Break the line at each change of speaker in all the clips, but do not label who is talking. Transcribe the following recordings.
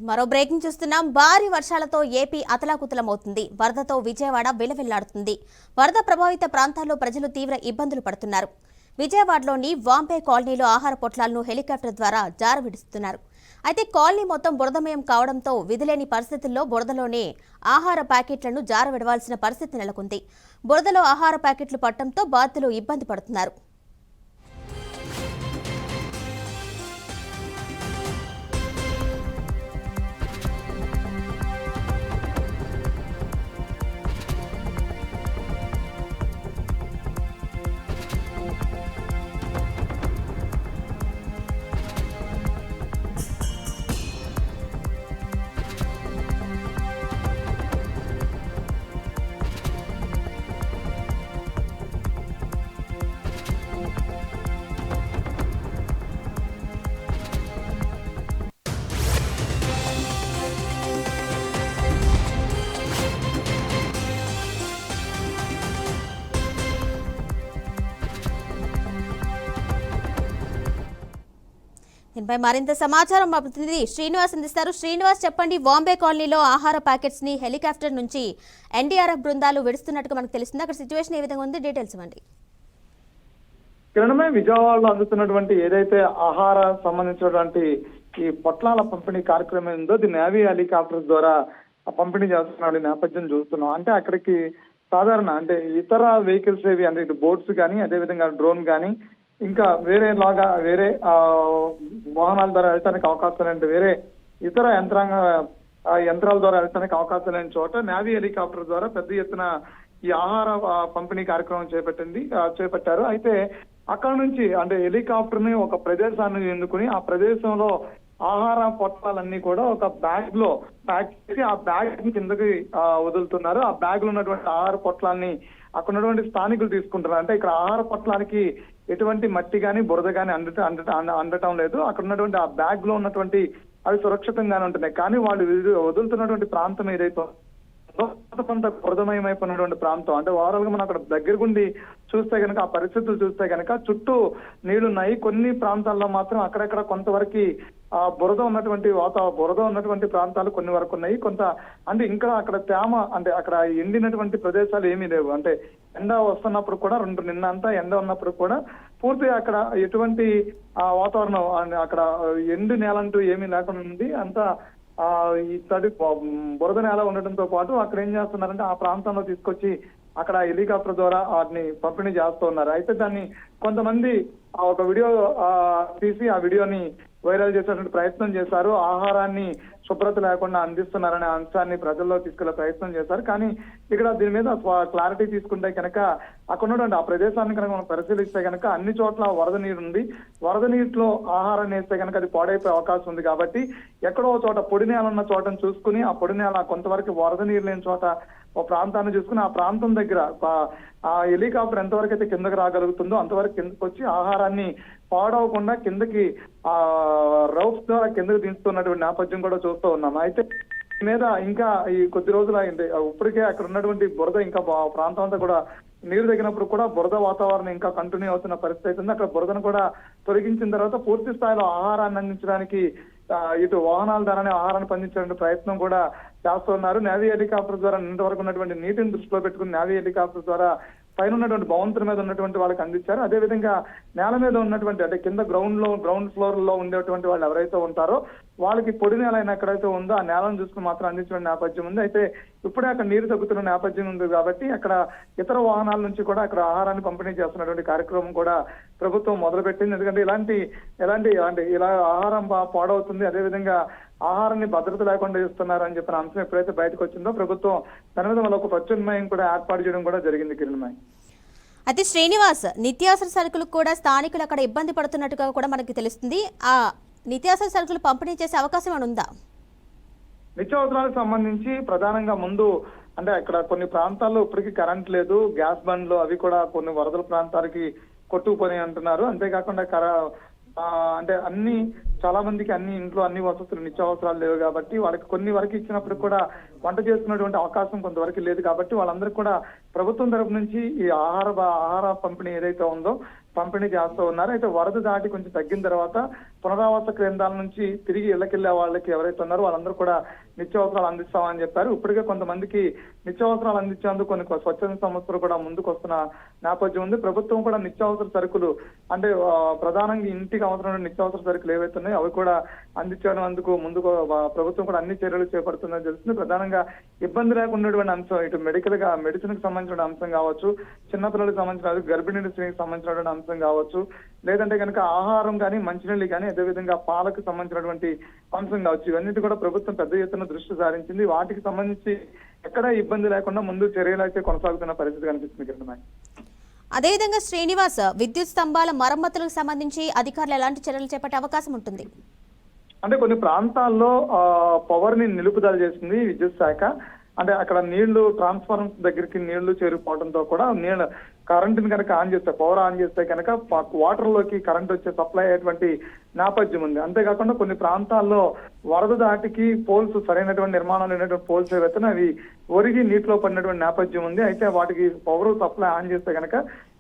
మరో బ్రేకింగ్ చూస్తున్నాం. భారీ వర్షాలతో ఏపీ అతలాకుతలమవుతుంది. వరదతో విజయవాడ విలవిల్లాడుతుంది. వరద ప్రభావిత ప్రాంతాల్లో ప్రజలు తీవ్ర ఇబ్బందులు పడుతున్నారు. విజయవాడలోని వాంపే కాలనీలో ఆహార పొట్లాలను హెలికాప్టర్ ద్వారా జారవిడుస్తున్నారు. అయితే కాలనీ మొత్తం బురదమయం కావడంతో విధిలేని పరిస్థితుల్లో బురదలోనే ఆహార ప్యాకెట్లను జారవిడవాల్సిన పరిస్థితి నెలకొంది. బురదలో ఆహార ప్యాకెట్లు పట్టడంతో బాధితులు ఇబ్బంది పడుతున్నారు. దీనిపై మరింత సమాచారం మా ప్రతినిధి శ్రీనివాస్ అందిస్తారు. శ్రీనివాస్, చెప్పండి. బాంబే కాలనీలో ఆహార ప్యాకెట్స్ ని హెలికాప్టర్ నుంచి ఎన్డీఆర్ఎఫ్ బృందాలు విడుస్తున్నట్టుగా మనకు తెలిసింది. అక్కడ సిచ్యువేషన్ ఏ విధంగా ఉంది? డీటెయిల్స్ ఇవ్వండి.
కిరణమే, విజయవాడలో అందుతున్నటువంటి ఏదైతే ఆహార సంబంధించినటువంటి ఈ పొట్లాల పంపిణీ కార్యక్రమం ఉందో దీన్ని నేవీ హెలికాప్టర్స్ ద్వారా పంపిణీ చేస్తున్న నేపథ్యం చూస్తున్నాం. అంటే అక్కడికి సాధారణ అంటే ఇతర వెహికల్స్ ఏవి అంటే ఇటు బోట్స్ కానీ అదేవిధంగా డ్రోన్ కానీ ఇంకా వేరే వాహనాల ద్వారా వెళ్ళడానికి అవకాశం లేని వేరే ఇతర యంత్రాల ద్వారా వెళ్ళడానికి అవకాశం లేని చోట నేవీ హెలికాప్టర్ ద్వారా పెద్ద ఎత్తున ఈ ఆహార పంపిణీ కార్యక్రమం చేపట్టారు. అయితే అక్కడ నుంచి అంటే హెలికాప్టర్ ని ఒక ప్రదేశాన్ని ఎన్నుకుని ఆ ప్రదేశంలో ఆహార పొట్లాలన్నీ కూడా ఒక బ్యాగ్ లో ప్యాక్ చేసి ఆ బ్యాగ్ కిందకి వదులుతున్నారు. ఆ బ్యాగ్ లో ఉన్నటువంటి ఆహార పొట్లాన్ని అక్కడ ఉన్నటువంటి స్థానికులు తీసుకుంటున్నారు. అంటే ఇక్కడ ఆహార పొట్లానికి ఎటువంటి మట్టి కానీ బురద కానీ అందటం లేదు. అక్కడ ఉన్నటువంటి ఆ బ్యాగ్ లో ఉన్నటువంటి అవి సురక్షితంగానే ఉంటున్నాయి. కానీ వాళ్ళు వదులుతున్నటువంటి ప్రాంతం ఏదైతే కొంత బురదమయమైపోయినటువంటి ప్రాంతం అంటే ఓవరాల్ గా మనం అక్కడ దగ్గరగుండి చూస్తే కనుక ఆ పరిస్థితులు చూస్తే కనుక చుట్టూ నీళ్లున్నాయి. కొన్ని ప్రాంతాల్లో మాత్రం అక్కడక్కడ కొంతవరకు ఆ బురద ఉన్నటువంటి ప్రాంతాలు కొన్ని వరకు ఉన్నాయి. కొంత అంటే ఇంకా అక్కడ తేమ అంటే అక్కడ ఎండినటువంటి ప్రదేశాలు ఏమీ లేవు. అంటే ఎండ వస్తున్నప్పుడు కూడా నిన్న అంతా ఎండ ఉన్నప్పుడు కూడా పూర్తిగా అక్కడ ఎటువంటి వాతావరణం అక్కడ ఎండు నేలంటూ ఏమీ లేకుండా ఉంది. అంతా ఈ తడి బురద నేల ఉండటంతో పాటు అక్కడ ఏం చేస్తున్నారంటే ఆ ప్రాంతంలో తీసుకొచ్చి అక్కడ హెలికాప్టర్ ద్వారా వాటిని పంపిణీ చేస్తూ ఉన్నారు. అయితే దాన్ని కొంతమంది ఒక వీడియో తీసి ఆ వీడియోని వైరల్ చేసేటువంటి ప్రయత్నం చేశారు. ఆహారాన్ని శుభ్రత లేకుండా అందిస్తున్నారనే అంశాన్ని ప్రజల్లో తీసుకెళ్లే ప్రయత్నం చేశారు. కానీ ఇక్కడ దీని మీద క్లారిటీ తీసుకుంటే కనుక అక్కడ ఉన్నటువంటి ఆ ప్రదేశాన్ని కనుక మనం పరిశీలిస్తే కనుక అన్ని చోట్ల వరద నీరు ఉంది. వరద నీటిలో ఆహారాన్ని వేస్తే కనుక అది పాడైపోయే అవకాశం ఉంది. కాబట్టి ఎక్కడో చోట పొడి నేల ఉన్న చోటను చూసుకుని ఆ పొడి నేల కొంతవరకు వరద నీరు లేని చోట ఒక ప్రాంతాన్ని చూసుకుని ఆ ప్రాంతం దగ్గర ఆ హెలికాప్టర్ ఎంతవరకు అయితే కిందకి రాగలుగుతుందో అంతవరకు కిందకి వచ్చి ఆహారాన్ని పాడవకుండా కిందకి ఆ రౌఫ్స్ ద్వారా కిందకి దించుతున్నటువంటి నేపథ్యం కూడా చూస్తూ ఉన్నాం. అయితే మీద ఇంకా ఈ కొద్ది రోజులు అయింది. ఇప్పటికే అక్కడ ఉన్నటువంటి బురద ఇంకా ప్రాంతం అంతా కూడా నీరు తగినప్పుడు కూడా బురద వాతావరణం ఇంకా కంటిన్యూ అవుతున్న పరిస్థితి అయితే ఉంది. అక్కడ బురదను కూడా తొలగించిన తర్వాత పూర్తి స్థాయిలో ఆహారాన్ని అందించడానికి ఇటు వాహనాల ద్వారానే ఆహారాన్ని పండించడానికి ప్రయత్నం కూడా చేస్తున్నారు. నేవీ హెలికాప్టర్ ద్వారా నిన్నటి వరకు ఉన్నటువంటి నీటిని దృష్టిలో పెట్టుకుని నేవీ హెలికాప్టర్ ద్వారా పైన ఉన్నటువంటి భవంతుల మీద ఉన్నటువంటి వాళ్ళకి అందించారు. అదేవిధంగా నేల మీద ఉన్నటువంటి అంటే కింద గ్రౌండ్ ఫ్లోర్ లో ఉండేటువంటి వాళ్ళు ఎవరైతే ఉంటారో వాళ్ళకి పొడి నేల అయినా ఎక్కడైతే ఉందో ఆ నేలను చూసుకుని మాత్రం అందించిన నేపథ్యం ఉంది. అయితే ఇప్పుడే అక్కడ నీరు తగ్గుతున్న నేపథ్యం ఉంది కాబట్టి అక్కడ ఇతర వాహనాల నుంచి కూడా అక్కడ ఆహారాన్ని పంపిణీ చేస్తున్నటువంటి కార్యక్రమం కూడా ప్రభుత్వం మొదలుపెట్టింది. ఎందుకంటే ఇలా ఆహారం పాడవుతుంది, అదేవిధంగా ఆహారాన్ని భద్రత లేకుండా ఇస్తున్నారని చెప్పిన అంశం ఎప్పుడైతే బయటకు వచ్చిందో ప్రభుత్వం దాని మీద ఒక ప్రత్యామ్నాయం కూడా ఏర్పాటు చేయడం కూడా జరిగింది. కిరణ్మయ్,
అయితే శ్రీనివాస్, నిత్యావసర సరుకులకు కూడా స్థానికులు అక్కడ ఇబ్బంది పడుతున్నట్టుగా కూడా మనకి తెలుస్తుంది. ఆ నిత్యావసర సరుకులు పంపిణీ చేసే అవకాశం ఏమైనా ఉందా?
నిత్యావసరాలకు సంబంధించి ప్రధానంగా ముందు అంటే అక్కడ కొన్ని ప్రాంతాల్లో ఇప్పటికీ కరెంట్ లేదు, గ్యాస్ బండ్లు అవి కూడా కొన్ని వరదల ప్రాంతాలకి కొట్టుకుపోయి అంటున్నారు. అంతేకాకుండా అంటే చాలా మందికి ఇంట్లో అన్ని వసతులు నిత్యావసరాలు లేవు కాబట్టి వాళ్ళకి కొన్ని వరకు ఇచ్చినప్పుడు కూడా వంట చేసుకునేటువంటి అవకాశం కొంతవరకు లేదు. కాబట్టి వాళ్ళందరికీ కూడా ప్రభుత్వం తరపు నుంచి ఈ ఆహార పంపిణీ ఏదైతే ఉందో పంపిణీ చేస్తూ ఉన్నారు. అయితే వరద దాటి కొంచెం తగ్గిన తర్వాత పునరావాస కేంద్రాల నుంచి తిరిగి ఇళ్లకెళ్లే వాళ్ళకి ఎవరైతే ఉన్నారో వాళ్ళందరూ కూడా నిత్యావసరాలు అందిస్తామని చెప్పారు. ఇప్పటికే కొంతమందికి నిత్యావసరాలు అందించేందుకు కొన్ని స్వచ్ఛంద సంస్థలు కూడా ముందుకు వస్తున్న నేపథ్యం ఉంది. ప్రభుత్వం కూడా నిత్యావసర సరుకులు అంటే ప్రధానంగా ఇంటికి అవసరమైన నిత్యావసర సరుకులు ఏవైతే ఉన్నాయో అవి కూడా అందించేందుకు ముందుకు ప్రభుత్వం కూడా అన్ని చర్యలు చేపడుతుందని తెలుస్తుంది. ప్రధానంగా ఇబ్బంది లేకుండా అంశం ఇటు మెడిసిన్ కి సంబంధించిన అంశం కావచ్చు, చిన్నపిల్లలకు సంబంధించిన గర్భిణీ స్త్రీకి సంబంధించినటువంటి అంశం కావచ్చు, లేదంటే కనుక ఆహారం కానీ మంచినీళ్ళు కానీ అదేవిధంగా పాలకు సంబంధించినటువంటి అంశం కావచ్చు, ఇవన్నిటి కూడా ప్రభుత్వం పెద్ద ఎత్తున దృష్టి సారించింది. వాటికి సంబంధించి ఎక్కడా ఇబ్బంది లేకుండా ముందు చర్యలు అయితే కొనసాగుతున్న పరిస్థితి కనిపిస్తుంది కిరణ్.
అదేవిధంగా శ్రీనివాస్, విద్యుత్ స్తంభాల మరమ్మతులకు సంబంధించి అధికారులు ఎలాంటి చర్యలు చేపట్టే అవకాశం ఉంటుంది?
అంటే కొన్ని ప్రాంతాల్లో పవర్ ని నిలుపుదల చేసింది విద్యుత్ శాఖ. అంటే అక్కడ నీళ్లు ట్రాన్స్ఫార్మర్ దగ్గరికి నీళ్లు చేరిపోవడంతో కూడా కరెంటుని కనుక ఆన్ చేస్తే, పవర్ ఆన్ చేస్తే కనుక వాటర్ లోకి కరెంట్ వచ్చే సప్లై అయ్యేటువంటి నేపథ్యం ఉంది. అంతేకాకుండా కొన్ని ప్రాంతాల్లో వరద దాటికి పోల్స్ సరైనటువంటి నిర్మాణం లేనటువంటి పోల్స్ ఏవైతే అవి ఒరిగి నీటిలో పడినటువంటి నేపథ్యం ఉంది. అయితే వాటికి పవర్ సప్లై ఆన్ చేస్తే కనుక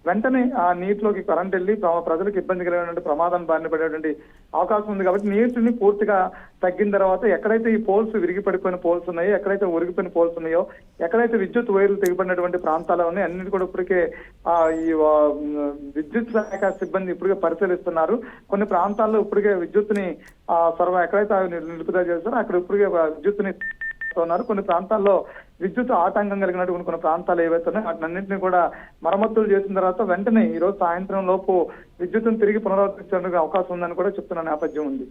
వెంటనే ఆ నీటిలోకి కరెంట్ వెళ్ళి ప్రజలకు ఇబ్బంది కలిగినటువంటి ప్రమాదం బారిన పడేటువంటి అవకాశం ఉంది. కాబట్టి నీటిని పూర్తిగా తగ్గిన తర్వాత ఎక్కడైతే ఈ పోల్స్ విరిగి పడిపోయిన పోల్స్ ఉన్నాయో, ఎక్కడైతే ఒరిగిపోయిన పోల్స్ ఉన్నాయో, ఎక్కడైతే విద్యుత్ వైర్లు తెగిపడినటువంటి ప్రాంతాలు ఉన్నాయి అన్నిటి కూడా ఇప్పటికే ఈ విద్యుత్ శాఖ సిబ్బంది ఇప్పటికే పరిశీలిస్తున్నారు. కొన్ని ప్రాంతాల్లో ఇప్పటికే విద్యుత్ని ఎక్కడైతే నిలుపుదల చేస్తారో అక్కడ ఇప్పటికే విద్యుత్ని ఉన్నారు. కొన్ని ప్రాంతాల్లో విద్యుత్ ఆటంకం కలిగినటువంటి కొన్ని ప్రాంతాలు ఏవైతే ఉన్నాయో వాటినన్నింటినీ కూడా మరమ్మతులు చేసిన తర్వాత వెంటనే ఈ రోజు సాయంత్రం లోపు విద్యుత్తును తిరిగి పునరుద్ధరించేందుకు అవకాశం ఉందని కూడా చెప్తున్న నేపథ్యం ఉంది.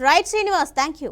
Right Srinivas, thank you.